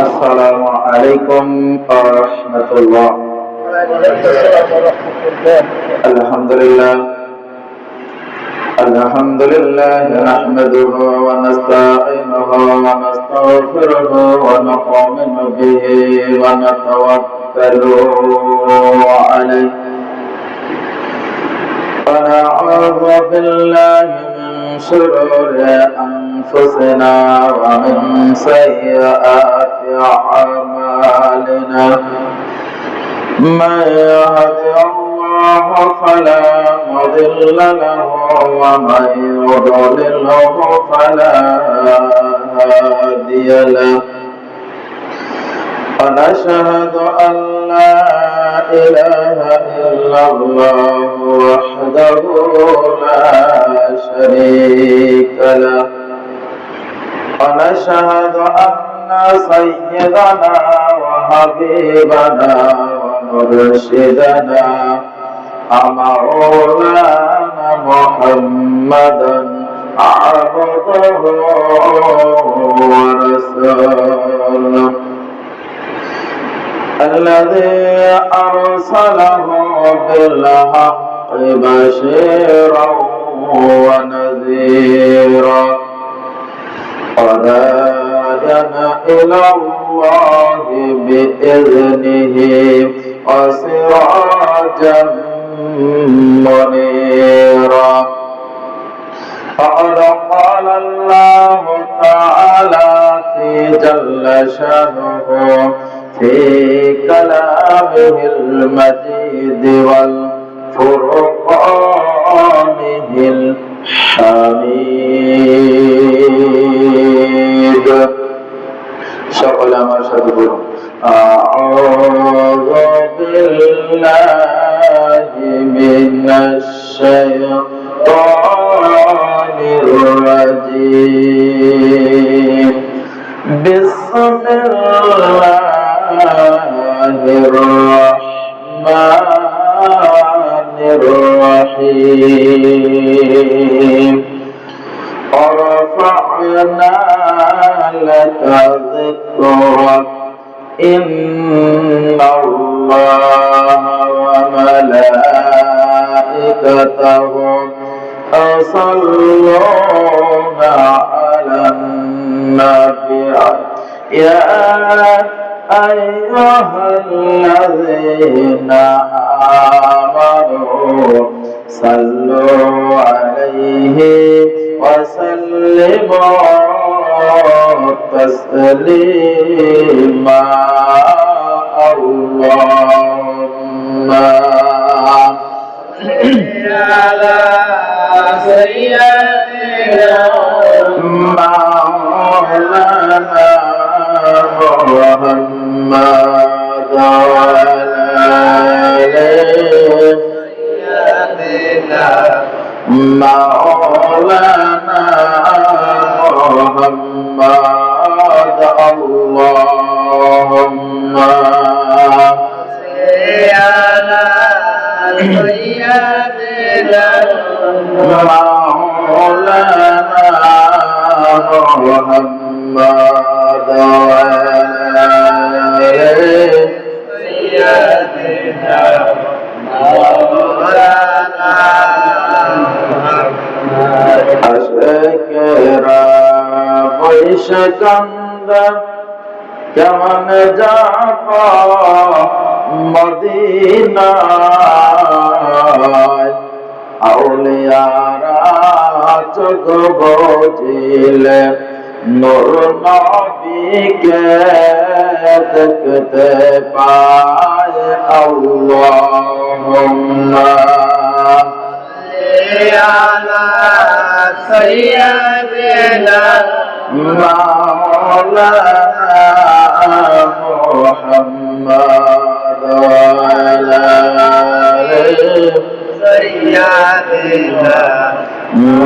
السلام عليكم ورحمة الله. الحمد لله نحمده ونستعينه ونستغفره ونؤمن به ونتوكل عليه ونعوذ بالله من شرور أنفسنا ومن سيئات أعمالنا. من يهده الله فلا مضل له ومن يضلله فلا هادي له. ونشهد أن لا إله إلا الله وحده لا شريك له. ونشهد أن سيدنا وحبيبنا ونرشدنا مولانا محمدا عبده ورسوله الذي أرسله بالحق بشيرا ونذيرا وداعيا إلى الله بإذنه وسراجا منيرا. فقد قال الله تعالى في جل شأنه في كلامه المجيد والفرقانه الحميد. সকলে আমার সাথে বলুন আউযু বিল্লাহি মিনাশ শাইতানির রাজীম। বিসমিল্লাহির রহমানির রহিম। ورفعنا لك ذكرك إن الله وملائكته يصلون على النبي يا أيها الذين آمنوا صلوا عليه وسلموا تسليما. اللهم صل على سيدنا مولانا محمد وعلى آله سيدنا مولانا محمد. اللهم صل على سيدنا مولانا محمد وعلى آله سيدنا مولانا আশিকেরা বৈশা কান্দা কেমন যাব মদিনায়। আউলিয়ারা চোখ বুজিলে নূর নবীকে দেখতে পায়। আল্লাহুম্মা على سيدنا مولانا محمد وعلى آله سيدنا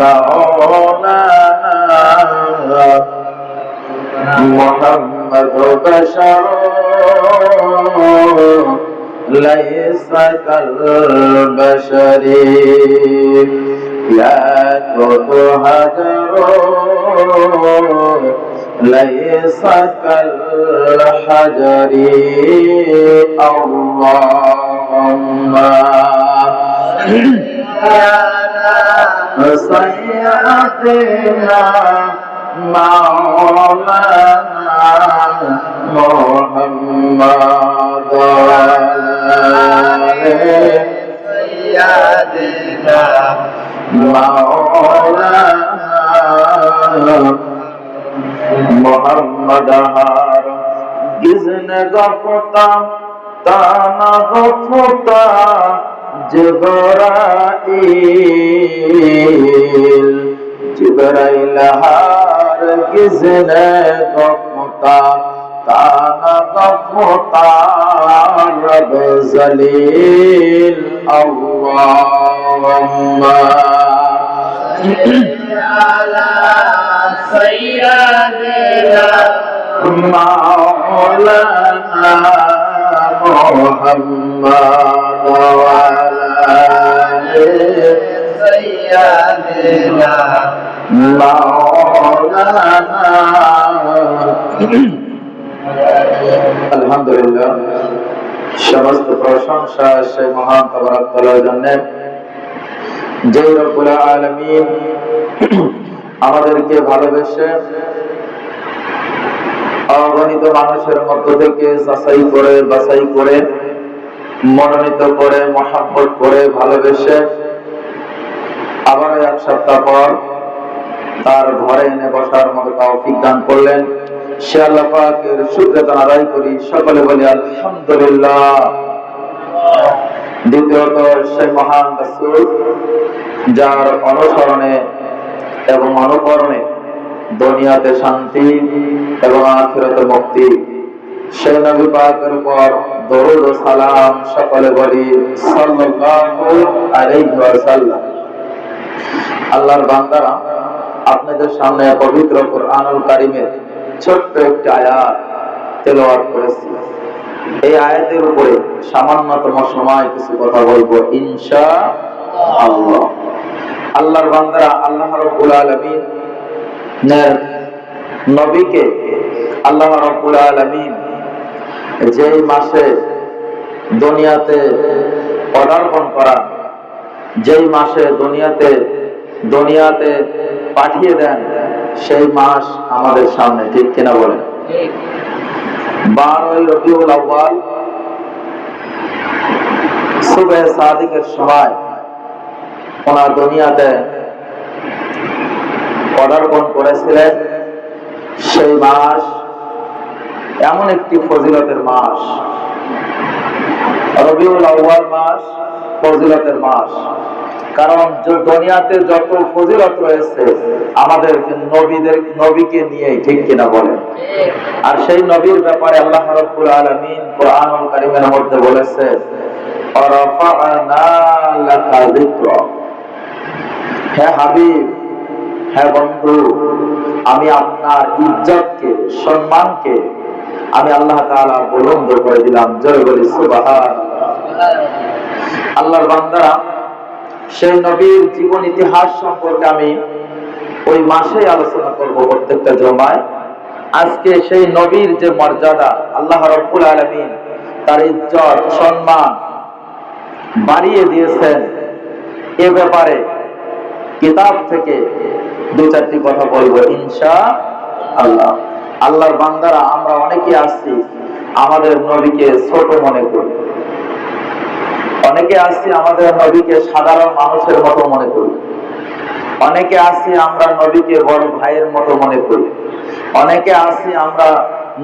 مولانا محمد بشر ليس كالبشر يأكل هجر ليس كالحجر الحجر اللهم سيدنا مولانا محمد سيدنا مولانا محمد هار جزن غفتا تانا غفتا جبرائيل هار جزن غفتا تانا غفتا رب زليل اللهم على سيدنا مولانا محمد وعلى سيدنا مولانا আলহামদুলিল্লাহ সমস্ত প্রশংসা সেই মহান তাবারক তাআলার জন্য যে রব্বুল আলামিন আমাদেরকে ভালোবেসে অগণিত মানুষের মধ্য থেকে যাচাই করে বাছাই করে মনোনীত করে মহব্বত করে ভালোবেসে আবার এক সপ্তাহ পর তার ঘরে এনে বসার মতো তৌফিক দান করলেন। সে আল্লাহ পাকের শুকরিয়া আদায় করি, সকলে বলি আলহামদুলিল্লাহ। দ্বিতীয়ত সেই মহান রাসূল যার অনুসরণে এবং অনুকরণে দুনিয়াতে শান্তি এবং আখিরাতে মুক্তি, সেই নবী পাকের উপর দরুদ ও সালাম সকলে বলি সাল্লাল্লাহু আলাইহি ওয়াসাল্লাম। আল্লাহর বান্দারা, আপনাদের সামনে পবিত্র কুরআনুল কারীমের ছোট্ট একটি আয়াত তেলাওয়াত করেছি। এই আয়াতের উপরে সামান্যতম সময় কিছু কথা বলবো ইনশাআল্লাহ। আল্লাহর বান্দারা, আল্লাহ রাব্বুল আলামিন নবীকে আল্লাহ রাব্বুল আলামিন যেই মাসে দুনিয়াতে পদার্পণ করা, যেই মাসে দুনিয়াতে পাঠিয়ে দেন, সেই মাস আমাদের সামনে, ঠিক কিনা বলেন? 12 রবিউল আউয়াল সুবহে সাদিকের সময় ওনার দুনিয়াতে পদার্পণ করেছিলেন। সেই মাস এমন একটি ফজিলতের মাস, রবিউল আউয়াল মাস ফজিলতের মাস। কারণ দুনিয়াতে যত ফজিলত রয়েছে আমাদের নবীকে নিয়ে, ঠিক কিনা বলেন? আর সেই নবীর ব্যাপারে আল্লাহ রাব্বুল আলামিন কুরআনুল কারীমের মধ্যে বলেছে ওয়ারাফা'না লাকা যিকরা। হে হাবিব, হে বন্ধু, আমি আপনার ইজ্জতকে, সম্মানকে আমি আল্লাহ তাআলা বুলন্দ করে দিলাম। জয় বলি সুবহানাল্লাহ। আল্লাহর বান্দারা, সেই নবীর জীবন ইতিহাস সম্পর্কে আমি ওই মাসেই আলোচনা করব প্রত্যেকটা জমায়। আজকে সেই নবীর যে মর্যাদা, আল্লাহ রাব্বুল আলামিন তার ইজ্জত সম্মান বাড়িয়ে দিয়েছেন, এ ব্যাপারে কিতাব থেকে দু চারটি কথা বলবো ইনশাআল্লাহ। আল্লাহর বান্দারা, আমরা অনেকে আছি আমাদের নবীকে ছোট মনে করি, অনেকে আছি আমাদের নবীকে সাধারণ মানুষের মতো মনে করি, অনেকে আছি আমরা নবীকে বড় ভাইয়ের মতো মনে করি, অনেকে আছি আমরা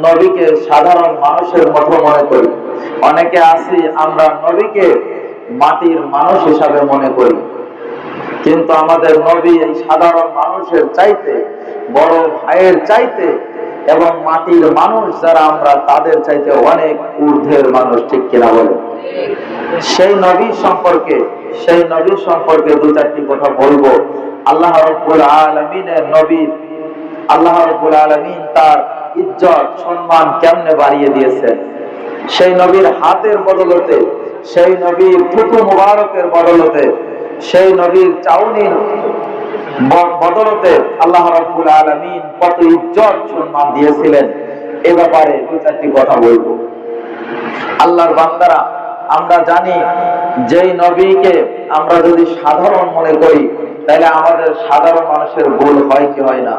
নবীকে সাধারণ মানুষের মতো মনে করি, অনেকে আছি আমরা নবীকে মাটির মানুষ হিসাবে মনে করি। কিন্তু আমাদের নবী এই সাধারণ মানুষের চাইতে, বড় ভাইয়ের চাইতে এবং মাটির মানুষ যারা আমরা, তাদের চাইতে অনেক ঊর্ধ্বের মানুষ, ঠিক কিনা বলে? সেই নবী সম্পর্কে দু চারটি কথা বলবো। আল্লাহ রাব্বুল আলামিনের নবী, আল্লাহ রাব্বুল আলামিন তার ইজ্জত সম্মান কেমনে বাড়িয়ে দিয়েছেন। সেই নবীর হাতের বদলতে, সেই নবীর থুতু মুবারকের বদলতে, সেই নবীর চাউনির বদলতে আল্লাহ রাব্বুল আলামিন কত ইজ্জত সম্মান দিয়েছিলেন। এ ব্যাপারে দু চারটি কথা বলবো। আল্লাহর বান্দারা, আমরা জানি যেই নবীকে আমরা যদি সাধারণ মনে করি, তাহলে আমাদের সাধারণ মানুষের ভুল হয় কি হয় না?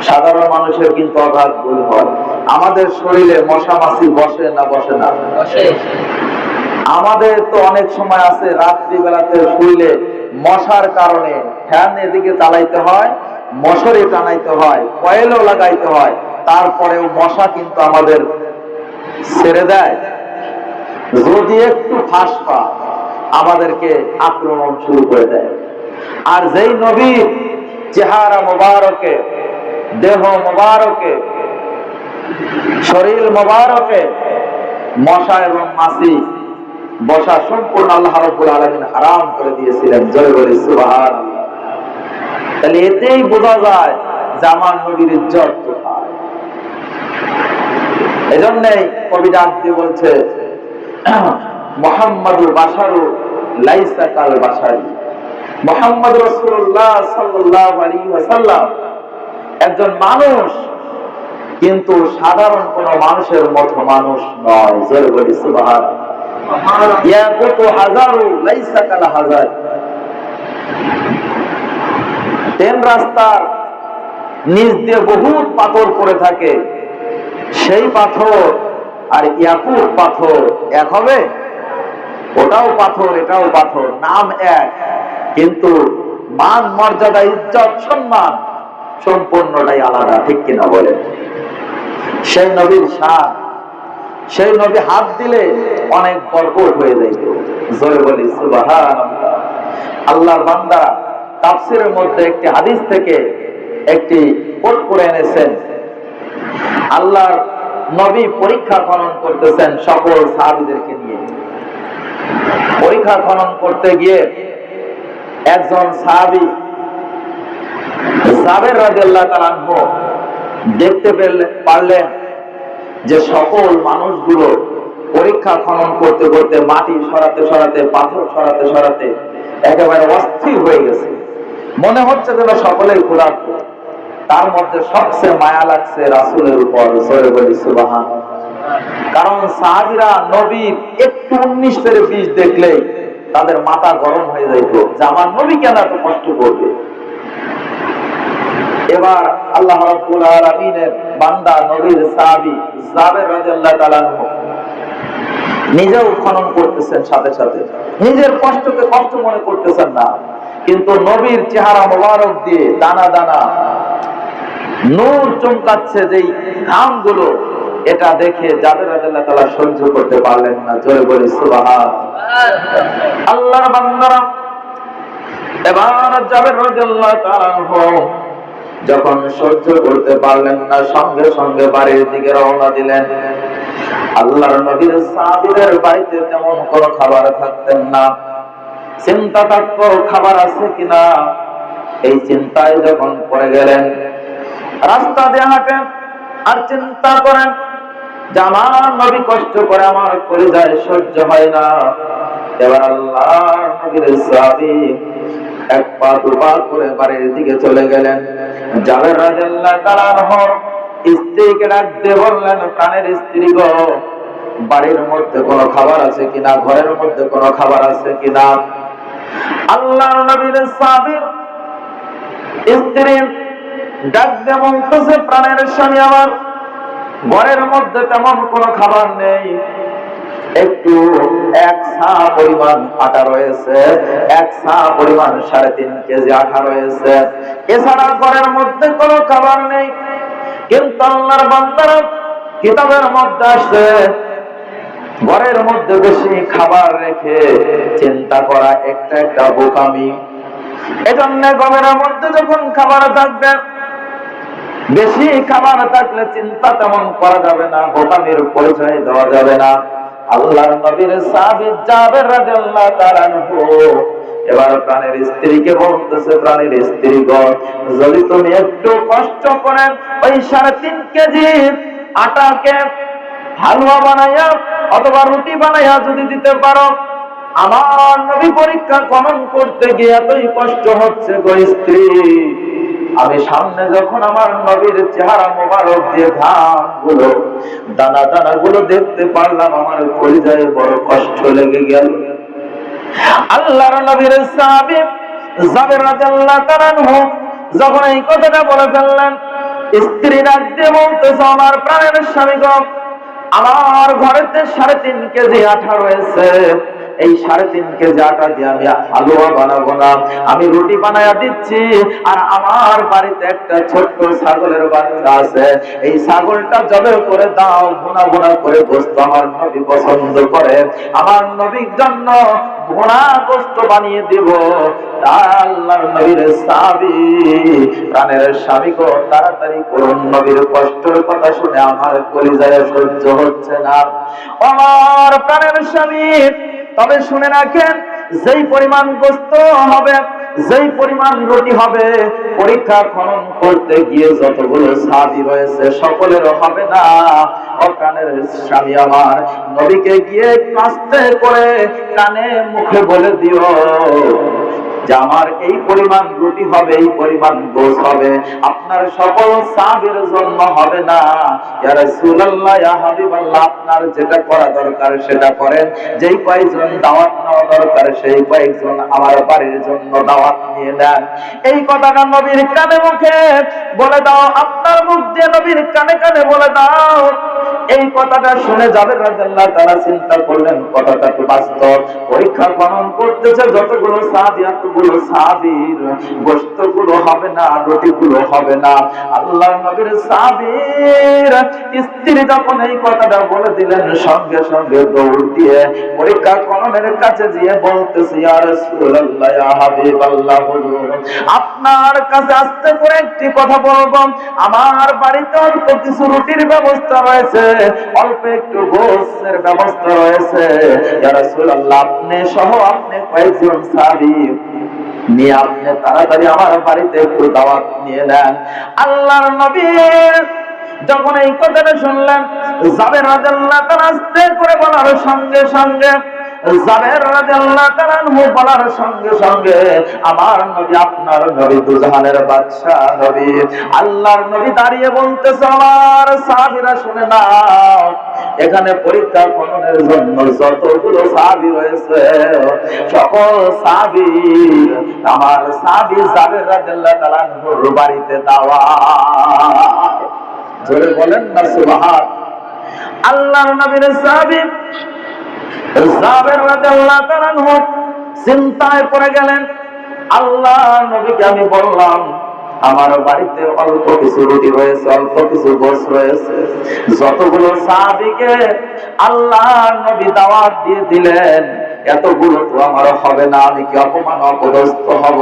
সাধারণ মানুষের কিন্তু অগাধ ভুল হয়। আমাদের শরীরে মশা মাছি বসে না বসে না? আমাদের তো অনেক সময় আছে রাত্রিবেলাতে শুইলে মশার কারণে ফ্যান এদিকে চালাইতে হয়, মশারি টানাইতে হয়, কয়েলও লাগাইতে হয়, তারপরেও মশা কিন্তু আমাদের ছেড়ে দেয়। যদি একটু ফাঁস পা আমাদেরকে আক্রমণ শুরু করে দেয়। আর যেই নবীর চেহারা মোবারকে, দেহ মোবারকে, শরীর মোবারকে মশা এবং মাছি বসা সম্পূর্ণ আল্লাহ রাব্বুল আলামিন হারাম করে দিয়েছিলেন। জয় বলি সুবহানাল্লাহ। তাহলে এতেই বোঝা যায় যে আমার নবীর ইজ্জত কোথায়। এজন্যই কবি ডাক দিয়ে বলছে, মুহাম্মাদু বাশারু লাইসা কাল বাশারি। মুহাম্মদ রাসূলুল্লাহ সাল্লাল্লাহু আলাইহি ওয়াসাল্লাম একজন মানুষ, কিন্তু সাধারণ কোন মানুষের মতো মানুষ নয়। জয় বলি সুবহানাল্লাহ। ইয়াকুতু হাজারু লাইসা কাল হাজার। তিন রাস্তার নিচ দিয়ে বহুত পাথর পড়ে থাকে, সেই পাথর আর ইয়াকুত পাথর এক হবে? ওটাও পাথর এটাও পাথর, নাম এক, কিন্তু মান মর্যাদা ইজ্জত সম্মান সম্পূর্ণটাই আলাদা। ঠিক কিনা বলেন? সেই নবীর শান, সেই নবী হাত দিলে অনেক বরকত হয়ে যাইত। জোরে বলি সুবহানাল্লাহ। আল্লাহর বান্দা তাফসীরের মধ্যে একটি হাদিস থেকে একটি কোট করে এনেছেন। আল্লাহর নবী পরীক্ষা খনন করতেছেন সকল সাহাবীদেরকে নিয়ে। পরীক্ষা খনন করতে গিয়ে একজন সাহাবী জাবের রাদিয়াল্লাহু তাআলা আনহু দেখতে পারলেন যে সকল মানুষগুলো পরীক্ষা খনন করতে করতে মাটি সরাতে সরাতে, পাথর সরাতে সরাতে একেবারে অস্থির হয়ে গেছে। মনে হচ্ছে যেন সকলেই ক্ষুধার্ত। তার মধ্যে সবচেয়ে মায়া লাগছে রাসূলের উপর। জোরে বলি সুবহানাল্লাহ। কারণ সাহাবীরা নবীর একটু 19-20 দেখলেই তাদের মাথা গরম হয়ে যাইত যে আমার নবী কেন এত কষ্ট করবে। এবার আল্লাহ রাব্বুল আলামিনের বান্দা নবীর সাহাবী জাবের রাদিয়াল্লাহু তাআলা নিজেও খনন করতেছেন, সাথে সাথে নিজের কষ্টকে কষ্ট মনে করতেছেন না, কিন্তু নবীর চেহারা মোবারক দিয়ে দানা দানা নূর চমকাচ্ছে যেই ঘামগুলো, এটা দেখে জাবের রাদিয়াল্লাহু তাআলা সহ্য করতে পারলেন না। জোরে বলি সুবহানাল্লাহ। আল্লাহর বান্দারা, এবার জাবের রাদিয়াল্লাহু তাআলা যখন সহ্য করতে পারলেন না, সঙ্গে সঙ্গে বাড়ির দিকে রওনা দিলেন। আল্লাহর নবীর সাহাবীদের বাড়িতে তেমন কোনো খাবার থাকতেন না। চিন্তা থাকতো খাবার আছে কিনা, এই চিন্তায় যখন পড়ে গেলেন, রাস্তা দিয়ে হাঁটেন আর চিন্তা করেন যে আমার নবী কষ্ট করে আমার কলিজায় সহ্য হয় না। এবার আল্লাহর নবীর সাহাবী এক পা দুপা করে বাড়ির দিকে চলে গেলেন। জাবের রাদিয়াল্লাহু তাআলা আনহুর স্ত্রীকে ডাক দিয়ে বললেন, প্রাণের স্ত্রী গো, বাড়ির মধ্যে কোনো খাবার আছে কিনা, ঘরের মধ্যে কোনো খাবার আছে কিনা। আল্লাহর নবীর সাহাবীর স্ত্রী ডাক দিয়ে বলতেছে, প্রাণের স্বামী আমার, ঘরের মধ্যে তেমন কোনো খাবার নেই, একটু এক সা পরিমাণ আটা রয়েছে, এক সা পরিমাণ 3.5 কেজি আটা রয়েছে, এছাড়া ঘরের মধ্যে কোনো খাবার নেই। কিন্তু আল্লাহর বান্দারা কিতাবের মধ্যে আসছে ঘরের মধ্যে বেশি খাবার রেখে চিন্তা করা একটা একটা বোকামি। এজন্য ঘরের মধ্যে যখন খাবার থাকবে, বেশি খাবার থাকলে চিন্তা তেমন করা যাবে না, বোকামির পরিচয় দেওয়া যাবে না। আল্লাহর নবীর সাহাবী জাবের রাদিয়াল্লাহু তাআলা আনহু এবার প্রাণের স্ত্রীকে বলতেছে, প্রাণের স্ত্রীগণ, যদি তুমি একটু কষ্ট করেন ওই 3.5 কেজি আটাকে হালুয়া বানাইয়া অথবা রুটি বানাইয়া যদি দিতে পারো, আমার নবী পরীক্ষা খনন করতে গিয়ে এতই কষ্ট হচ্ছে গো স্ত্রী, আমি সামনে যখন আমার নবীর চেহারা মোবারক দিয়ে ঘাম গুলো দানা দানা গুলো দেখতে পারলাম, আমার কলিজায় বড় কষ্ট লেগে গেল। আল্লাহর নবীর সাহাবী জাবের রাদিয়াল্লাহু তাআলা আনহু যখন এই কথাটা বলে ফেললেন, স্ত্রী ডাক দিয়ে বলতেছে, আমার প্রাণের স্বামী গো, আমার ঘরেতে 3.5 কেজি আটা রয়েছে, এই 3.5 কেজি আটা দিয়ে আমি হালুয়া বানাবো না, আমি রুটি বানায়া দিচ্ছি। আর আমার বাড়িতে একটা ছোট্ট ছাগলের বাচ্চা আছে, এই ছাগলটা জবে করে দাও, ভুনা ভুনা করে গোশত আমার নবী পছন্দ করে, আমার নবীর জন্য ভুনা গোশত বানিয়ে দিব। আল্লাহর নবীর সাহাবী প্রাণের স্বামী গো, তাড়াতাড়ি করুন, নবীর কষ্টের কথা শুনে আমার কলিজায় সহ্য হচ্ছে না। আমার প্রাণের স্বামী, তবে শুনে রাখেন, যেই পরিমাণ গোশত হবে, যেই পরিমাণ রুটি হবে, পরীক্ষা খনন করতে গিয়ে যতগুলো সাহাবী রয়েছে সকলের হবে না। ও প্রাণের স্বামী আমার, নবীকে গিয়ে আস্তে করে কানে মুখে বলে দিও যে আমার এই পরিমাণ রুটি হবে, এই পরিমাণ গোশত হবে, আপনার সকল সাহাবীর জন্য হবে না। ইয়া রাসূলুল্লাহ, ইয়া হাবিবাল্লাহ, আপনার যেটা করা দরকার সেটা করেন, যেই কয়েকজন দাওয়াত নেওয়া দরকার সেই কয়েকজন আমার বাড়ির জন্য দাওয়াত নিয়ে নেন। এই কথাটা নবীর কানে মুখে বলে দাও, আপনার মুখ দিয়ে নবীর কানে কানে বলে দাও। এই কথাটা শুনে জাবের রাদিয়াল্লাহু তাআলা চিন্তা করলেন, কথাটা তো বাস্তব। পরীক্ষা খনন করতেছে, যতগুলো সাহাবী, এতগুলো সাহাবীর গোশতগুলো হবে না, রুটিগুলো হবে না। আল্লাহর নবীর সাহাবীর স্ত্রী যখন এই কথাটা বলে দিলেন, সঙ্গে সঙ্গে দৌড় দিয়ে পরীক্ষা খননের কাছে গিয়ে বলতেছে, ইয়া রাসূলুল্লাহ, ইয়া হাবিবাল্লাহ, হুজুর আপনার কাছে আস্তে করে একটি কথা বলবো। আমার বাড়িতে অল্প কিছু রুটির ব্যবস্থা রয়েছে, অল্প একটু গোশতের ব্যবস্থা রয়েছে। ইয়া রাসূলুল্লাহ, আপনি সহ আপনি কয়েকজন সাহাবী নিয়ে আপনি তাড়াতাড়ি আমার বাড়িতে একটু দাওয়াত নিয়ে নেন। আল্লাহর নবী যখন এই কথাটা শুনলেন, জাবের রাদিয়াল্লাহু তাআলা আস্তে করে বলার সঙ্গে সঙ্গে, জাবের রাদিয়াল্লাহু তাআলা আনহু বলার সঙ্গে সঙ্গে, আমার নবী, আপনার নবী দুজাহানের বাদশা নবী, আল্লাহর নবী দাঁড়িয়ে বলতেছে, আমার সাহাবীরা শুনে নাও, এখানে পরীক্ষা খননের জন্য যতগুলো সাহাবী রয়েছে সকল সাহাবী আমার সাহাবী জাবের রাদিয়াল্লাহু তাআলা আনহুর বাড়িতে দাওয়াত। জোরে বলেন না সুবহান। আল্লাহর নবীর সাহাবী জাবের রাদিয়াল্লাহু তাআলা আনহু চিন্তায় পড়ে গেলেন। আল্লাহর নবীকে আমি বললাম, আমার বাড়িতে অল্প কিছু রুটি রয়েছে, অল্প কিছু গোশত রয়েছে, যতগুলো সাহাবীকে আল্লাহর নবী দাওয়াত দিয়ে দিলেন, এতগুলো তো আমার হবে না, আমি কি অপমান অপদস্থ হব?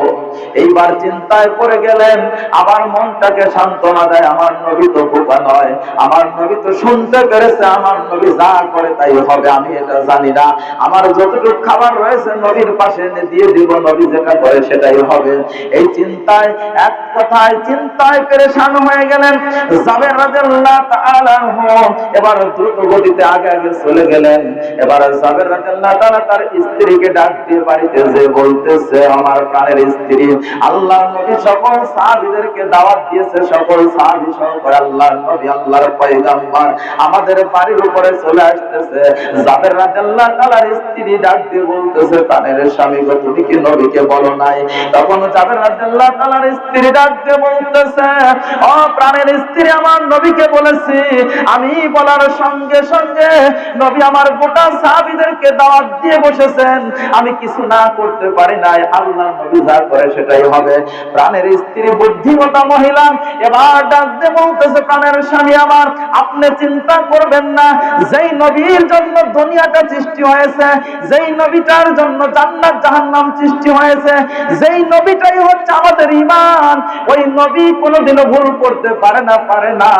এইবার চিন্তায় পড়ে গেলেন। আবার মনটাকে সান্ত্বনা দেয়, আমার নবী তো বোকা নয়, আমার নবী তো শুনতে পেরেছে, আমার নবী যা করে তাই হবে, আমি এটা জানি না, আমার যতটুকু খাবার রয়েছে নবীর পাশে এনে দিয়ে দিব, নবী যেটা করে সেটাই হবে। এই চিন্তায়, এক কথায় চিন্তায় পেরেশান হয়ে গেলেন। জাবের রাদিয়াল্লাহু তাআলা আনহু এবার দ্রুত গতিতে আগে আগে চলে গেলেন। এবার জাবের রাদিয়াল্লাহু তাআলা তার স্ত্রীকে ডাক দিয়ে বাড়িতে যে বলতেছে, আমার প্রাণের স্ত্রী, আল্লাহর নবী সকল সাহাবীদেরকে দাওয়াত দিয়েছে, সকল সাহাবী সহকারে আল্লাহর নবী, আল্লাহর পয়গম্বর আমাদের বাড়ির উপরে চলে আসতেছে। জাবের রাদিয়াল্লাহু তাআলার স্ত্রী ডাক দিয়ে বলতেছে, প্রাণের স্বামী গো, তুমি কি নবীকে বলো নাই? তখন জাবের রাদিয়াল্লাহু তাআলার স্ত্রী ডাক দিয়ে বলতেছে, ও প্রাণের স্ত্রী, আমার নবীকে বলেছি, আমি বলার সঙ্গে সঙ্গে নবী আমার গোটা সাহাবীদেরকে দাওয়াত দিয়ে বসেছেন, আমি কিছু না করতে পারি নাই, আল্লাহর নবী যা করে সেটাই হবে। প্রাণের স্ত্রী বুদ্ধিমতা মহিলা এবার ডাক দিয়ে বলতেছে, প্রাণের স্বামী আমার, আপনি চিন্তা করবেন না, যেই নবীর জন্য দুনিয়াটা সৃষ্টি হয়েছে, যেই নবীটার জন্য জান্নাত জাহান্নাম সৃষ্টি হয়েছে, যেই নবীটাই হচ্ছে আমাদের ঈমান, ওই নবী কোনোদিনও ভুল করতে পারে না, পারে না।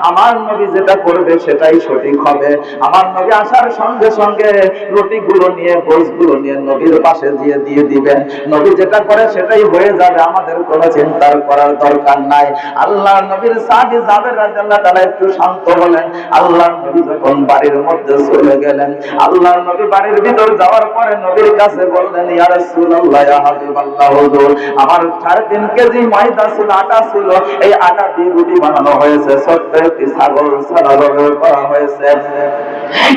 আমার নবী যেটা করবে সেটাই সঠিক হবে। আমার নবী আসার সঙ্গে সঙ্গে রুটিগুলো নিয়ে নিয়ে গোশগুলো নিয়ে নবীর পাশে দিয়ে দিবেন। নবী যেটা করে সেটাই হয়ে যাবে, আমাদের কোনো চিন্তার করার দরকার নাই। আল্লাহর নবীর সাহাবী জাবের রাদিয়াল্লাহু তাআলা একটু শান্ত হলেন। আল্লাহর নবী যখন বাড়ির মধ্যে চলে গেলেন, আল্লাহর নবী বাড়ির ভিতর যাওয়ার পরে নবীর কাছে বললেন, ইয়া রাসূলুল্লাহ, ইয়া হাবিবাল্লাহ, হুজুর, আমার 3.5 কেজি ময়দা ছিল, আটা ছিল, এই আটা দিয়ে রুটি বানানো হয়েছে, ছোট্ট একটি ছাগল ছানা জবাই করা হয়েছে।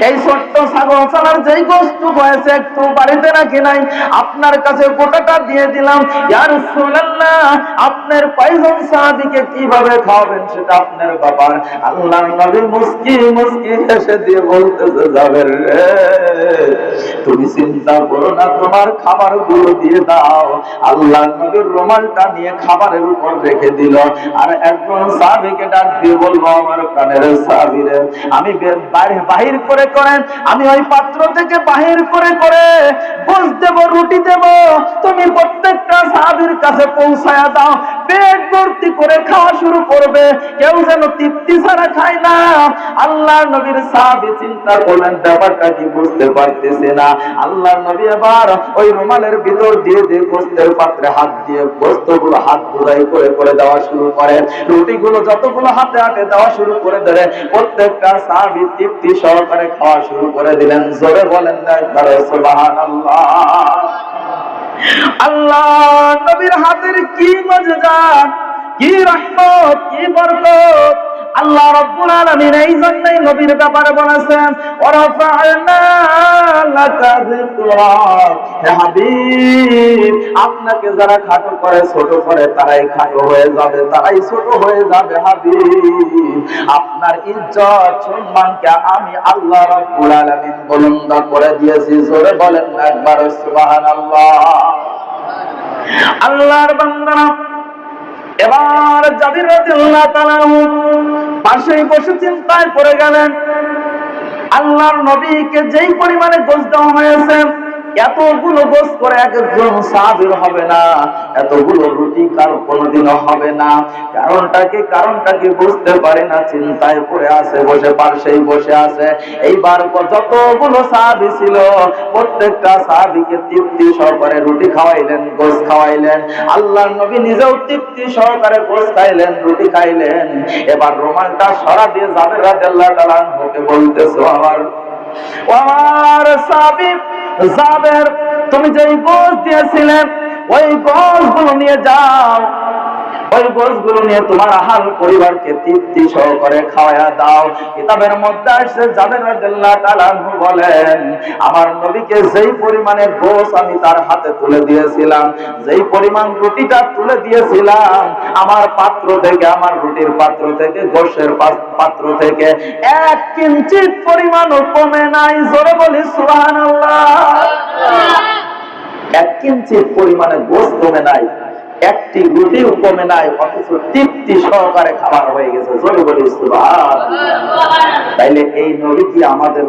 এই ছোট্ট ছাগল ছানার যেই গোশত হয়েছে একটু বাড়িতে রাখি নাই, আপনার কাছে গোটাটা দিয়ে দিলাম। ইয়া রাসূলুল্লাহ, আপনার কয়জন সাহাবীকে কিভাবে খাওয়াবেন সেটা আপনার ব্যাপার। আল্লাহর নবী মুস্কি মুস্কি হেসে দিয়ে বলতেছে, যাবের রে, তুমি চিন্তা করো না, তোমার খাবার গুলো দিয়ে দাও। আল্লাহর নবীর রুমালটা নিয়ে খাবারের উপর রেখে দিল, আর একজন সাহাবীকে ডাক দিয়ে বলবো, আমার প্রাণের সাহাবী রে, আমি বাহির করে আমি ওই পাত্র থেকে বাহির করে গোশ দেব, রুটি দেব, তুমি প্রত্যেকটা সাহাবীর কাছে পৌঁছায়া দাও, পেট ভর্তি করে খাওয়া শুরু করবে, কেউ যেন তৃপ্তি ছাড়া খায় না। আল্লাহর নবীর সাহাবী চিন্তা করলেন ব্যাপারটা কি, বুঝতে পারতেছে না। আল্লাহর নবী আবার ওই রুমালের ভিতর দিয়ে গোশতের পাত্রে হাত দিয়ে গোশতগুলো হাত বোঝাই করে দেওয়া শুরু করে, রুটিগুলো যতগুলো হাতে হাতে দেওয়া শুরু করে দিলেন, প্রত্যেকটা সাহাবী তৃপ্তি সহকারে খাওয়া শুরু করে দিলেন। জোরে বলেন না একবার সুবহানাল্লাহ। আল্লাহ নবীর হাতের কি মজা, কি রহমত, কি বরকত। আল্লাহ রাব্বুল আলামিন এই জন্যই নবীর ব্যাপারে বলেছেন, ওয়ারাফা'না লাকা যিকরাক, হে হাবিব, আপনাকে যারা খাটো করে ছোট করে তারাই খাটো হয়ে যাবে, তারাই ছোট হয়ে যাবে। হাবিব, আপনার ইজ্জত সম্মানকে আমি আল্লাহ রাব্বুল আলামিন বুলন্দ করে দিয়েছি। জোরে বলেন একবার সুবহানাল্লাহ। আল্লাহর বান্দারা, এবার জাবির রাদিয়াল্লাহু তাআলা পাশেই বসে চিন্তায় পড়ে গেলেন, আল্লাহর নবীকে যেই পরিমাণে গোশ দেওয়া হয়েছে, এতগুলো গোশ করে একজন সাহাবীর হবে না, এতগুলো রুটি কারো কোনোদিনও হবে না। কারণটা কি বুঝতে পারে না, চিন্তায় পড়ে আছে, বসে পাশেই বসে আছে। এইবার যতগুলো সাহাবী ছিল প্রত্যেকটা সাহাবীকে তৃপ্তি সহকারে রুটি খাওয়াইলেন, গোশ খাওয়াইলেন। আল্লাহর নবী নিজেও তৃপ্তি সহকারে গোশ খাইলেন, রুটি খাইলেন। এবার রুমালটা সরা দিয়ে জাবের রাদিয়াল্লাহু তাআলা আনহুকে বলতেছে, আমার সাহাবী জাবের, তুমি যেই গোশ দিয়েছিলেন ওই গোশগুলো নিয়ে যাও, ওই গোশগুলো নিয়ে তোমার আহাল পরিবারকে তৃপ্তি সহকারে খাওয়ায়া দাও। কিতাবের মধ্যে আসছে জাবের রাদিয়াল্লাহু তাআলা আনহু বলেন, আমার নবীকে যেই পরিমাণে গোশ আমি তার হাতে তুলে দিয়েছিলাম, যেই পরিমাণ রুটিটা তুলে দিয়েছিলাম, আমার পাত্র থেকে, আমার রুটির পাত্র থেকে, গোশের পাত্র থেকে 1 কিঞ্চিত পরিমাণও কমে নাই। জোরে বলি সুবহানাল্লাহ। 1 কিঞ্চিত পরিমাণে গোশ কমে নাই, একটি রুটিও কমে নাই, অথচ তৃপ্তি সহকারে খাবার হয়ে গেছে। জোরে বলি সুবহানাল্লাহ। তাইলে এই নবী কি আমাদের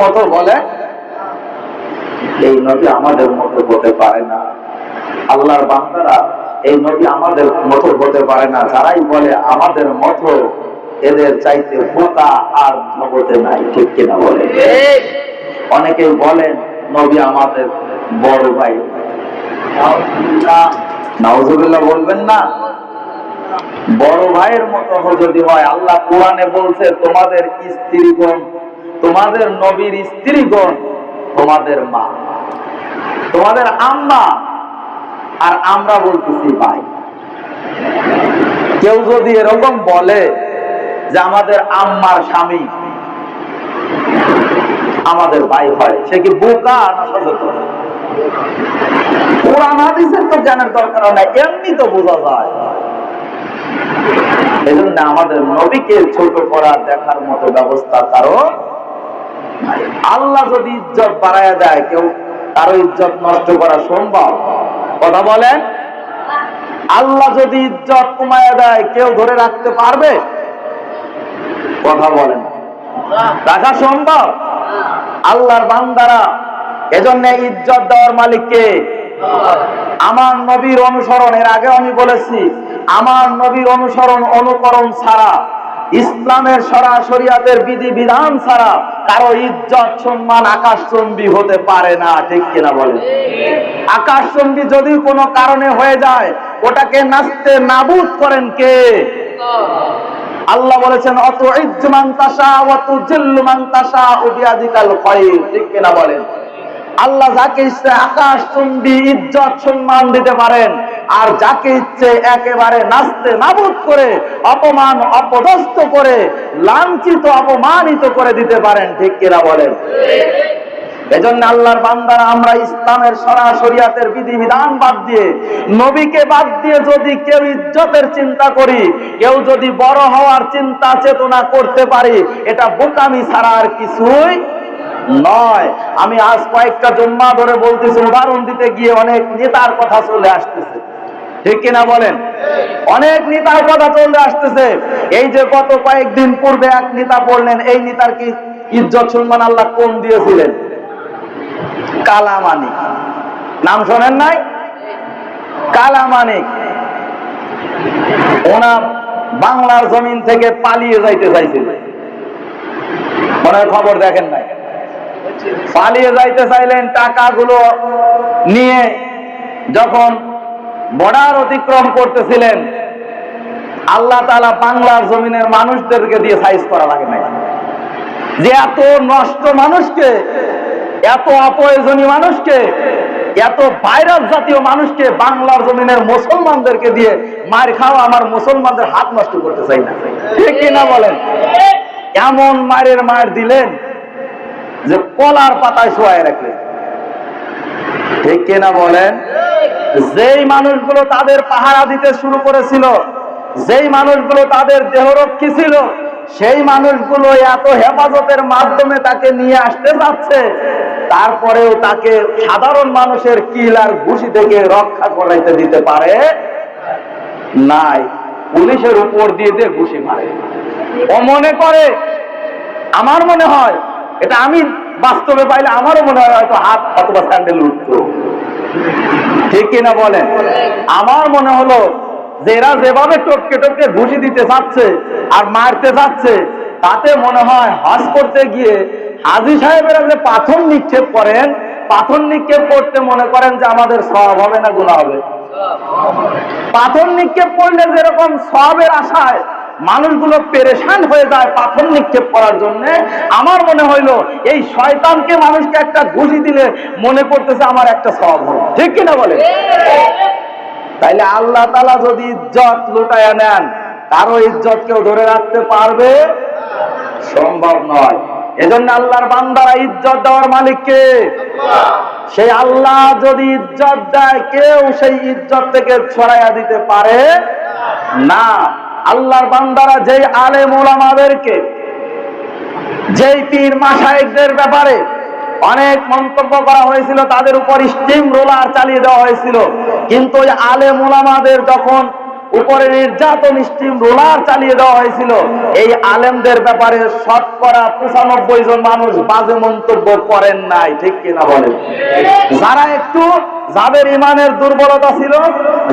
মতো বলে? এই নবী আমাদের মতো হতে পারে না। আল্লাহর বান্দারা, এই নবী আমাদের মতো হতে পারে না। যারাই বলে আমাদের মতো, এদের চাইতে বোকা আর জগতে নাই। ঠিক কিনা বলে? অনেকেই বলেন নবী আমাদের বড় ভাই। নাউজুবিল্লাহ বলবেন না? বড় ভাইয়ের মতো যদি হয়, আল্লাহ কোরআনে বলছে, তোমাদের স্ত্রীগণ, তোমাদের নবীর স্ত্রীগণ তোমাদের মা, তোমাদের আম্মা, আর আমরা বলতেছি ভাই। কেউ যদি এরকম বলে যে আমাদের আম্মার স্বামী আমাদের ভাই হয়, সে কি বোকা না সচেতন? কোরআন হাদিসের তো জ্ঞানের দরকার নাই, এমনি তো বোঝা যায়। এই জন্য আমাদের নবীকে ছোট করা দেখার মতো ব্যবস্থা কারো নাই। আল্লাহ যদি ইজ্জত বাড়ায় দেয়, কেউ কারো ইজ্জত নষ্ট করা সম্ভব? কথা বলেন। আল্লাহ যদি ইজ্জত কমায় দেয়, কেউ ধরে রাখতে পারবে? কথা বলেন। রাখা সম্ভব? আল্লাহর বান্দারা, এজন্য ইজ্জত দেওয়ার মালিক কে? আমার নবীর অনুসরণ। এর আগে আমি বলেছি, আমার নবীর অনুসরণ, অনুকরণ ছাড়া ইসলামের শরিয়াতের বিধি বিধান ছাড়া কারো ইজ্জত সম্মান আকাশচুম্বী হতে পারে না, ঠিক কিনা বলেন? আকাশচুম্বী যদি কোনো কারণে হয়ে যায়, ওটাকে নাস্তে নাবুদ করেন কে? আল্লাহ বলেছেন অতুইজ্জু মান তাশা ওয়া তুজিল্লু মান তাশা বিয়াদিকাল খায়র, ঠিক কিনা বলেন? আল্লাহ যাকে ইচ্ছে আকাশচুম্বী ইজ্জত সম্মান দিতে পারেন, আর যাকে ইচ্ছে একেবারে নাস্তে নাবুদ করে অপমান অপদস্থ করে লাঞ্ছিত অপমানিত করে দিতে পারেন, ঠিক কিনা বলেন? এজন্য আল্লাহর বান্দারা আমরা ইসলামের শরিয়াতের বিধিবিধান বাদ দিয়ে, নবীকে বাদ দিয়ে যদি কেউ ইজ্জতের চিন্তা করি, কেউ যদি বড় হওয়ার চিন্তা চেতনা করতে পারি, এটা বোকামি ছাড়া আর কিছুই নয়। আমি আজ কয়েকটা জুম্মা ধরে বলতেছি, উদাহরণ দিতে গিয়ে অনেক নেতার কথা চলে আসতেছে, ঠিক কিনা বলেন? অনেক নেতার কথা চলে আসতেছে। এই যে গত কয়েকদিন পূর্বে এক নেতা বললেন, এই নেতার কি ইজ্জত সম্মান আল্লাহ কম দিয়েছিলেন? কালা মানিক, নাম শোনেন নাই? কালা মানিক, ওনার বাংলার জমিন থেকে পালিয়ে যাইতে চাইছিলেন, মনে খবর দেখেন নাই? পালিয়ে যাইতে চাইলেন, টাকাগুলো নিয়ে যখন বর্ডার অতিক্রম করতেছিলেন, আল্লাহ তাআলা বাংলার জমিনের মানুষদেরকে দিয়ে সাইজ করা লাগে নাই, যে এত নষ্ট মানুষকে, এত অপ্রয়োজনীয় মানুষকে, এত ভাইরাস জাতীয় মানুষকে বাংলার জমিনের মুসলমানদেরকে দিয়ে মার খাওয়া, আমার মুসলমানদের হাত নষ্ট করতে চাই না, ঠিক কিনা বলেন? এমন মার দিলেন যে কলার পাতায় শোয়ায় রাখলেন, ঠিক কিনা বলেন? যেই মানুষগুলো তাদের পাহারা দিতে শুরু করেছিল, যেই মানুষগুলো তাদের দেহরক্ষী ছিল, সেই মানুষগুলো এত হেফাজতের মাধ্যমে তাকে নিয়ে আসতে যাচ্ছে, তারপরেও তাকে সাধারণ মানুষের কিল আর ঘুষি থেকে রক্ষা করাইতে দিতে পারে নাই। পুলিশের উপর দিয়ে দিয়ে ঘুষি মারে। ও মনে করে, আমার মনে হয়, এটা আমি বাস্তবে পাইলে আমারও মনে হয় হয়তো হাত অথবা স্যান্ডেল উঠত, ঠিক কিনা বলেন? আমার মনে হলো যে এরা যেভাবে টপকে টপকে ঘুষি দিতে যাচ্ছে আর মারতে যাচ্ছে, তাতে মনে হয় হজ করতে গিয়ে হাজী সাহেবেরা যে পাথর নিক্ষেপ করেন, পাথর নিক্ষেপ করতে মনে করেন যে আমাদের সওয়াব হবে না গুনাহ হবে? পাথর নিক্ষেপ করলে যেরকম সওয়াবের আশায় মানুষগুলো পেরেশান হয়ে যায় পাথর নিক্ষেপ করার জন্য, আমার মনে হইলো এই শয়তানকে মানুষকে একটা ঘুষি দিলে মনে করতেছে আমার একটা সওয়াব হবে, ঠিক কিনা বলে? তাইলে আল্লাহ তাআলা যদি ইজ্জত লুটায়া নেন, কারো ইজ্জত কেউ ধরে রাখতে পারবে? সম্ভব নয়। এজন্য আল্লাহর বান্দারা ইজ্জত দেওয়ার মালিক কে? সেই আল্লাহ যদি ইজ্জত দেয়, কেউ সেই ইজ্জত থেকে ছড়াইয়া দিতে পারে না। আল্লাহর বান্দারা যেই আলেম ওলামাদেরকে, যেই পীর মাশায়েখদের ব্যাপারে অনেক মন্তব্য করা হয়েছিল, তাদের উপর স্টিম রোলার চালিয়ে দেওয়া হয়েছিল, কিন্তু ওই আলেম ওলামাদের যখন উপরে নির্যাতন স্টিম রোলার চালিয়ে দেওয়া হয়েছিল, এই আলেমদের ব্যাপারে শতকরা 95 জন মানুষ বাজে মন্তব্য করেন নাই, ঠিক কিনা বলেন? যারা একটু, যাদের ইমানের দুর্বলতা ছিল,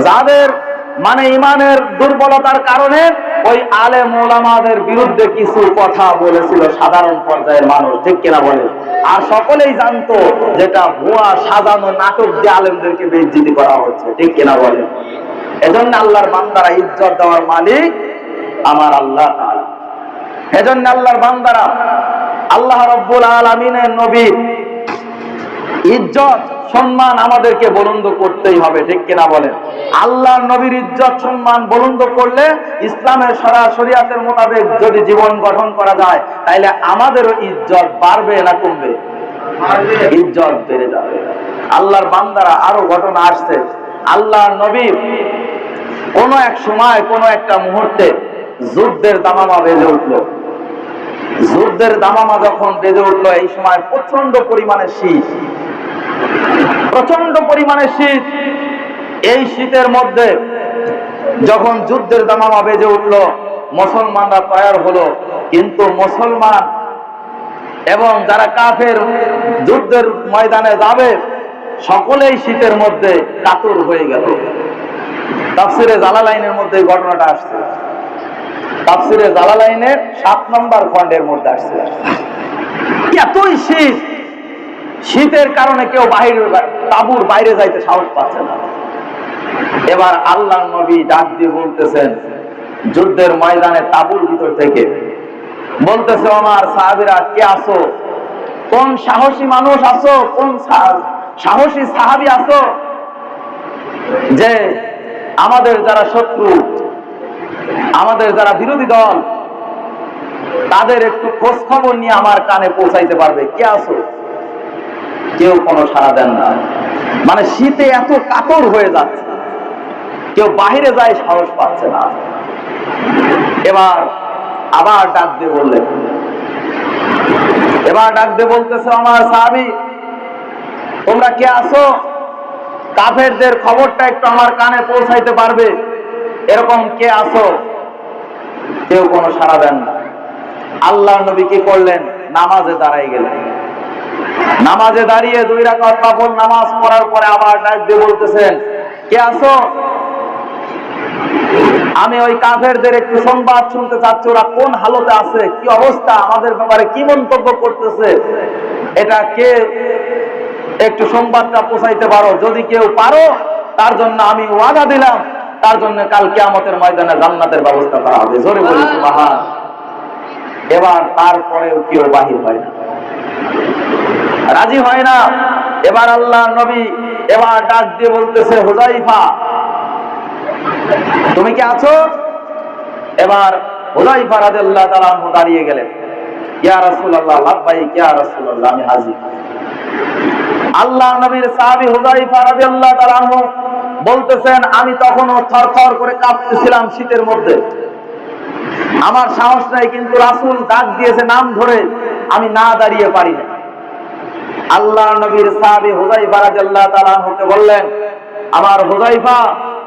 যাদের ইমানের দুর্বলতার কারণে ওই আলেম ওলামাদের বিরুদ্ধে কিছু কথা বলেছিল সাধারণ পর্যায়ের মানুষ, ঠিক কিনা বলে? আর সকলেই জানতো যেটা ভুয়া সাজানো নাটক দিয়ে আলেমদেরকে বেইজ্জতি করা হচ্ছে, ঠিক কিনা বলে? এজন্য আল্লাহর বান্দারা ইজ্জত দেওয়ার মালিক আমার আল্লাহ তাআলা। এজন্য আল্লাহর বান্দারা আল্লাহ রাব্বুল আলামিনের নবী ইজ্জত সম্মান আমাদেরকে বুলন্দ করতেই হবে, ঠিক কিনা বলেন? আল্লাহর নবীর ইজ্জত সম্মান বুলন্দ করলে, ইসলামের শরিয়াতের মোতাবেক যদি জীবন গঠন করা যায়, তাহলে আমাদেরও ইজ্জত বাড়বে না কমবে? ইজ্জত বেড়ে যাবে। আল্লাহর বান্দারা আরো ঘটনা আসছে, আল্লাহর নবী কোন এক সময়, কোন একটা মুহূর্তে যুদ্ধের দামামা বেজে উঠলো। যুদ্ধের দামামা যখন বেজে উঠলো, এই সময় প্রচন্ড পরিমাণে শীত, প্রচন্ড পরিমাণে শীত। এই শীতের মধ্যে যখন যুদ্ধের দামামা বেজে উঠলো, মুসলমানরা তৈরি হলো, কিন্তু মুসলমান এবং যারা কাফের যুদ্ধের ময়দানে যাবে, সকলেই শীতের মধ্যে কাতর হয়ে গেল। তাফসিরে জালালাইনের মধ্যে এই ঘটনাটা আসছে। তাফসিরে জালালাইনের 7 নম্বর খণ্ডের মধ্যে আসছে। এতই শীত, শীতের কারণে কেউ তাঁবুর বাইরে যাইতে সাহস পাচ্ছে না। এবার আল্লাহর নবী ডাক দিয়ে বলতেছেন যুদ্ধের ময়দানে তাঁবুর ভিতর থেকে, বলতেছে আমার সাহাবীরা কে আছো, কোন সাহসী মানুষ আছো, কোন সাহসী সাহাবী আছো যে আমাদের যারা শত্রু, আমাদের যারা বিরোধী দল, তাদের একটু খোঁজ খবর নিয়ে আমার কানে পৌঁছাইতে পারবে, কে আছো? কেউ কোনো সাড়া দেন না। মানে শীতে এত কাতর হয়ে যাচ্ছে, কেউ বাহিরে যায় সাহস পাচ্ছে না। এবার আবার ডাক দিয়ে বললেন, এবার ডাক দিয়ে বলতেছে আমার সাহাবী তোমরা কে আছো, কাফেরদের খবরটা একটু আমার কানে পৌঁছাইতে পারবে, এরকম কে আছো? কেউ কোনো সাড়া দেন না। আল্লাহর নবী কি করলেন? নামাজে দাঁড়াই গেলেন। নামাজে দাঁড়িয়ে 2 রাকাত নফল নামাজ পড়ার পরে আবার ডাক দিয়ে বলতেছেন কে আছো? আমি ওই কাফেরদের একটু সংবাদ শুনতে চাচ্ছি, ওরা কোন হালতে আছে, কি অবস্থা, আমাদের ব্যাপারে কি মন্তব্য করতেছে, এটা কে একটু সংবাদটা পৌঁছাইতে পারো? যদি কেউ পারো তার জন্য আমি ওয়াদা দিলাম, তার জন্য কাল কিয়ামতের ময়দানে জান্নাতের ব্যবস্থা করা হবে। জোরে বলি সুবহান। এবার তারপরেও কেউ বাহির হয় না, রাজি হয় না। এবার আল্লাহর নবী এবার ডাক দিয়ে বলতেছে হুযায়ফা তুমি কি আছো? এবার হুযায়ফা রাদিয়াল্লাহু তাআলা আনহু দাঁড়িয়ে গেলেন, ইয়া রাসূলুল্লাহ, লাব্বাইক ইয়া রাসূলুল্লাহ, আমি হাজির। আল্লাহর নবীর সাহাবী হুযায়ফা রাদিয়াল্লাহু তাআলা আনহু বলতেছেন আমি তখনও থরথর করে কাঁপতেছিলাম শীতের মধ্যে, আমার সাহস নাই, কিন্তু রাসূল ডাক দিয়েছে নাম ধরে, আমি না দাঁড়িয়ে পারি না। আল্লাহর নবীর সাহাবী হুযায়ফা রাদিয়াল্লাহু তাআলা আনহুকে বললেন আমার হুযায়ফা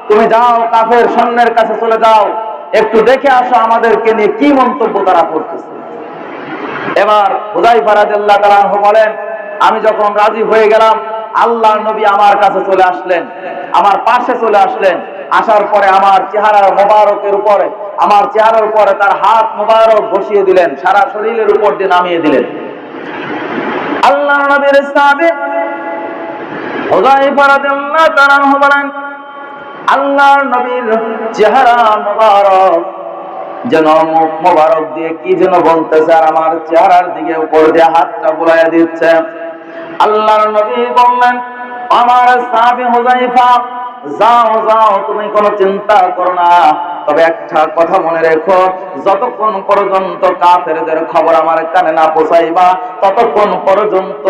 তুমি যাও কাফের সৈন্যের কাছে চলে যাও, একটু দেখে আসো আমাদেরকে নিয়ে কি মন্তব্য তারা করতেছে। এবার হুযায়ফা রাদিয়াল্লাহু তাআলা আনহু বলেন আমি যখন রাজি হয়ে গেলাম, আল্লাহর নবী আমার কাছে চলে আসলেন, আমার পাশে চলে আসলেন। আসার পরে আমার চেহারার মোবারকের উপরে, আমার চেহারার উপরে তার হাত মোবারক বসিয়ে দিলেন, সারা শরীরের উপর দিয়ে নামিয়ে দিলেন। আল্লাহর নবীর সাহাবী হুযায়ফা রাদিয়াল্লাহু তাআলা আনহু বলেন আল্লাহর নবীর চেহারা মোবারক যেন মুখ মোবারক দিয়ে কি যেন বলতেছে, আর আমার চেহারার দিকে উপর দিয়ে হাতটা বুলাইয়া দিচ্ছে। আল্লাহর নবী বললেন আমার সাহাবী হুযায়ফা যাও যাও, তুমি কোনো চিন্তা করো না, তবে একটা কথা মনে রেখো, যতক্ষণ পর্যন্ত কাফেরদের খবর আমার কানে না পৌঁছাইবা ততক্ষণ পর্যন্ত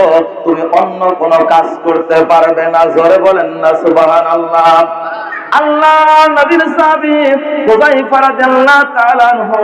তুমি অন্য কোনো কাজ করতে পারবে না। জোরে বলেন না সুবহানাল্লাহ। আল্লাহ নবীর সাহাবী হুযায়ফা রাদিয়াল্লাহু তাআলা আনহু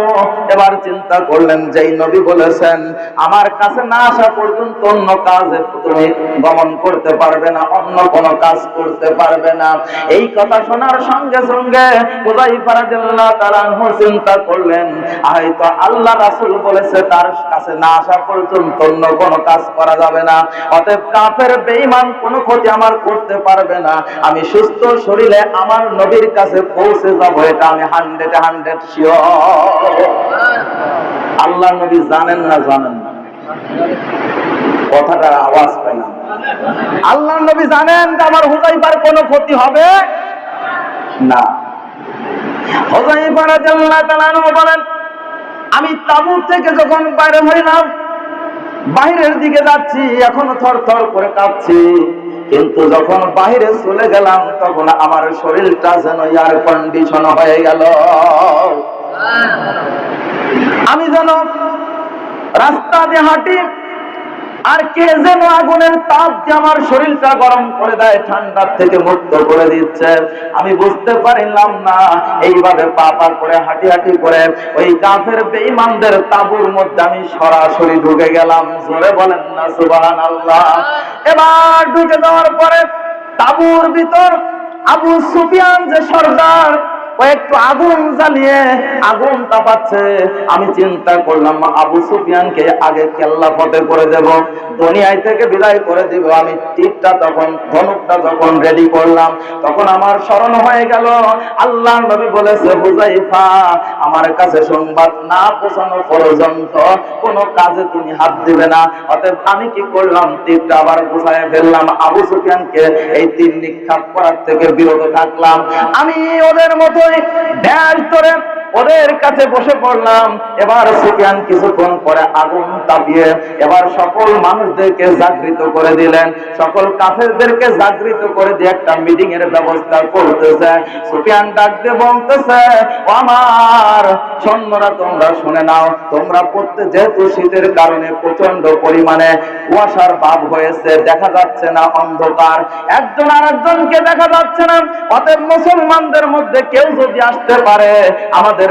এবার চিন্তা করলেন যেই নবী বলেছেন আমার কাছে না আসা পর্যন্ত অন্য কাজে তুমি গমন করতে পারবে না, অন্য কোনো কাজ করতে পারবে না। এই কথা শোনার সঙ্গে সঙ্গে হুযায়ফা রাদিয়াল্লাহু তাআলা আনহু চিন্তা করলেন হয়তো আল্লাহ রাসূল বলেছে তার কাছে না আসা পর্যন্ত অন্য কোনো কাজ করা যাবে না, অতএব কাফের বেঈমান কোনো ক্ষতি আমার করতে পারবে না, আমি সুস্থ শরীরে আমার নবীর কাছে পৌঁছে যাব, এটা আমি 100% শিওর। আল্লাহ নবী জানেন না জানেন না, কথাটার আওয়াজ পাই না। আল্লাহ নবী জানেন যে আমার হুযায়ফার কোনো ক্ষতি হবে না। হুযায়ফা রাদিয়াল্লাহু তাআলা আনহু বলেন আমি তাঁবু থেকে যখন বাইরে হইলাম, বাহিরের দিকে যাচ্ছি, এখনো থরথর করে কাঁপছি, কিন্তু যখন বাহিরে চলে গেলাম তখন আমার শরীরটা যেন এয়ার কন্ডিশন হয়ে গেল। আমি যেন রাস্তা দিয়ে হাঁটি আর কে যেন আগুনের তাপ দিয়ে আমার শরীরটা গরম করে দেয়, ঠান্ডার থেকে মুক্ত করে দিচ্ছে। আমি বুঝতে পারলাম না, এইভাবে পা পা করে হাঁটি হাঁটি করে ওই কাফের বেঈমানদের তাঁবুর মধ্যে আমি সরাসরি ঢুকে গেলাম। জোরে বলেন না সুবহানাল্লাহ। এবার ঢুকে যাওয়ার পরে তাঁবুর ভিতর আবু সুফিয়ান যে সর্দার, একটু আগুন জ্বালিয়ে আগুন তাপাচ্ছে। আমি চিন্তা করলাম আবু সুফিয়ানকে আগে কেল্লা ফতে করে দেব, দুনিয়ায় থেকে বিদায় করে দিব। আমি তীরটা তখন, ধনুকটা যখন রেডি করলাম, তখন আমার স্মরণ হয়ে গেল আল্লাহর নবী বলেছে, হুযায়ফা, আমার কাছে সংবাদ না পৌঁছানো পর্যন্ত কোনো কাজে তুমি হাত দিবে না। অতএব আমি কি করলাম, তীরটা আবার গুছায় ফেললাম, আবু সুফিয়ানকে এই তীর নিক্ষেপ করার থেকে বিরত থাকলাম। আমি ওদের মতোই ভ্যাস ধরে ওদের কাছে বসে পড়লাম। এবার সুফিয়ান কিছুক্ষণ পরে আগুন তাপিয়ে এবার সকল মানুষদেরকে জাগৃত করে দিলেন, সকল কাফেরদেরকে জাগৃত করে দিয়ে একটা মিটিং এর ব্যবস্থা করতেছে। সুফিয়ান ডাক দিয়ে বলতেছে, ও আমার সৈন্যরা, তোমরা শুনে নাও, তোমরা যেহেতু শীতের কারণে প্রচন্ড পরিমাণে কুয়াশার ভাব হয়েছে, দেখা যাচ্ছে না, অন্ধকার, একজন আরেকজনকে দেখা যাচ্ছে না। অতএব মুসলমানদের মধ্যে কেউ যদি আসতে পারে, আমাদের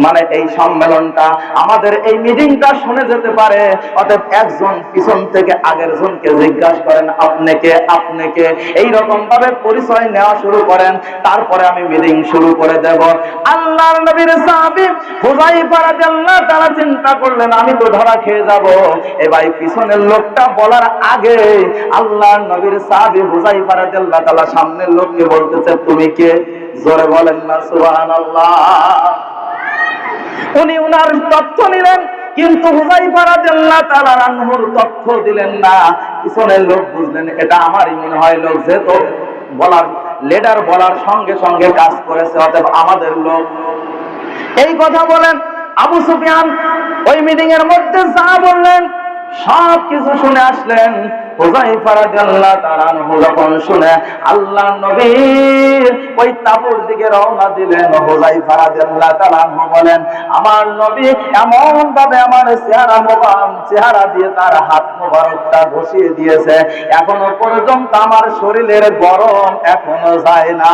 মানে এই সম্মেলনটা, আমাদের এই মিটিংটা শুনে যেতে পারে। অতএব একজন পিছন থেকে আগের জনকে জিজ্ঞাসা করেন, আপনি কে, আপনি কে, এইরকম ভাবে পরিচয় নেওয়া শুরু করেন, তারপরে আমি মিটিং শুরু করে দেব। আল্লাহর নবীর সাহাবী হুযায়ফা রাদিয়াল্লাহু তাআলা চিন্তা করলেন, আমি তো ধরা খেয়ে যাব। এবার পিছনের লোকটা বলার আগে আল্লাহর নবীর সাহাবী হুযায়ফা রাদিয়াল্লাহু তাআলা সামনের লোককে বলতেছে, তুমি কে? জোরে বলেন না সুবহানাল্লাহ। উনি উনার তথ্য নিলেন, কিন্তু হুযায়ফা রাদিয়াল্লাহু তাআলা আনহুর তথ্য দিলেন না। পিছনের লোক বুঝলেন এটা আমারই মনে হয় লোক, যেহেতু বলার লিডার বলার সঙ্গে সঙ্গে কাজ করেছে, অতএব আমাদের লোক। এই কথা বলেন আবু সুফিয়ান ওই মিটিং এর মধ্যে যা বললেন সব কিছু শুনে আসলেন। হুযায়ফা রাদিয়াল্লাহু তাআলা আনহু যখন শুনে আল্লাহর নবীর ওই তাঁবুর দিকে রওনা দিলেন, হুযায়ফা রাদিয়াল্লাহু তাআলা আনহু বলেন, আমার নবী এমন ভাবে আমার চেহারা দিয়ে তার হাত মোবারকটা ঘষিয়ে দিয়েছে, এখনো পর্যন্ত আমার শরীরের গরম এখনো যায় না।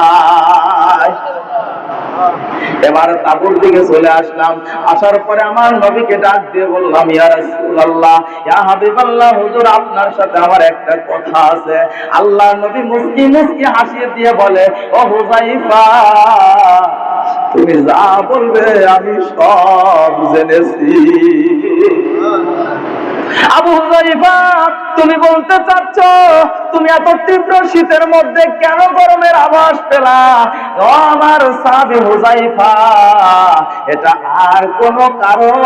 এবার তাঁবুর দিকে চলে আসলাম। আসার পরে আমার নবীকে ডাক দিয়ে বললাম, ইয়া রাসূলুল্লাহ, ইয়া হাবিবাল্লাহ, হুজুর আপনার সাথে আমার একটা কথা আছে। আল্লাহর নবী মুস্কি মুস্কি হাসিয়ে দিয়ে বলে, ও হুযায়ফা, তুমি যা বলবে আমি সব জেনেছি। আবু হুযায়ফা, তুমি বলতে চাচ্ছ তুমি এত তীব্র শীতের মধ্যে কেন গরমের আভাস পেলা? ও আমার সাহাবী হুযায়ফা, এটা আর কোনো কারণ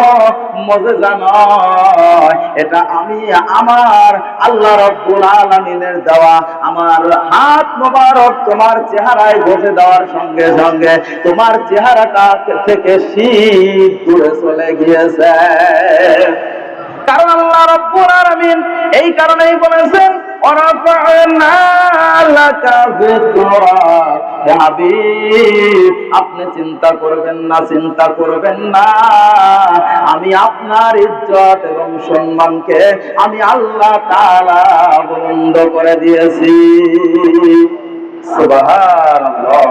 মুজিজা নয়, এটা আমি আমার আল্লাহ রাব্বুল আলামিনের দেওয়া আমার হাত মোবারক তোমার চেহারায় ঘষে দেওয়ার সঙ্গে সঙ্গে তোমার চেহারাটা থেকে শীত দূরে চলে গিয়েছে। কারণ আল্লাহ রাব্বুল আলামিন এই কারণেই বলেছেন, ওয়ারাফা'না লাকা যিকরাক। হে হাবিব, আপনি চিন্তা করবেন না, চিন্তা করবেন না, আমি আপনার ইজ্জত এবং সম্মানকে আমি আল্লাহ তাআলা বুলন্দ করে দিয়েছি। সুবহানাল্লাহ।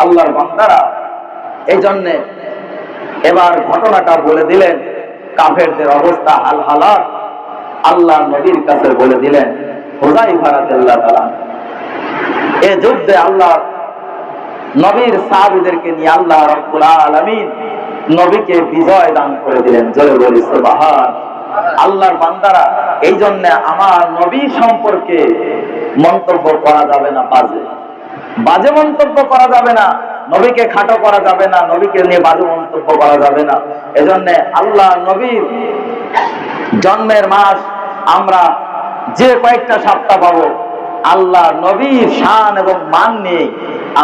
আল্লাহর বান্দারা, এই জন্য এবার ঘটনাটা বলে দিলেন, কাফেরদের অবস্থা হাল হালাত আল্লাহ নবীর কাছে বলে দিলেন। হুযায়ফা রাদিয়াল্লাহু তাআলা এই যুদ্ধে আল্লাহ নবীর সাহাবীদেরকে নিয়ে আল্লাহ রাব্বুল আলামিন নবীকে বিজয় দান করে দিলেন। জোরে বলি সুবহান। আল্লাহর বান্দারা, এই জন্য আমার নবী সম্পর্কে মন্তব্য করা যাবে না, বাজে মন্তব্য করা যাবে না, নবীকে খাটো করা যাবে না, নবীকে নিয়ে বাজে মন্তব্য করা যাবে না। এজন্য আল্লাহ নবীর জন্মের মাস আমরা যে কয়েকটা সপ্তাহ পাবো, আল্লাহ নবীর শান এবং মান নিয়ে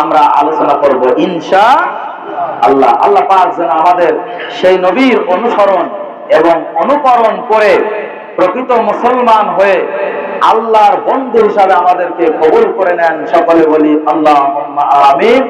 আমরা আলোচনা করব ইনশাআল্লাহ। আল্লাহ পাক যেন আমাদের সেই নবীর অনুসরণ এবং অনুকরণ করে প্রকৃত মুসলমান হয়ে আল্লাহর বন্ধু হিসাবে আমাদেরকে কবুল করে নেন। সকলে বলি আল্লাহুম্মা আমিন।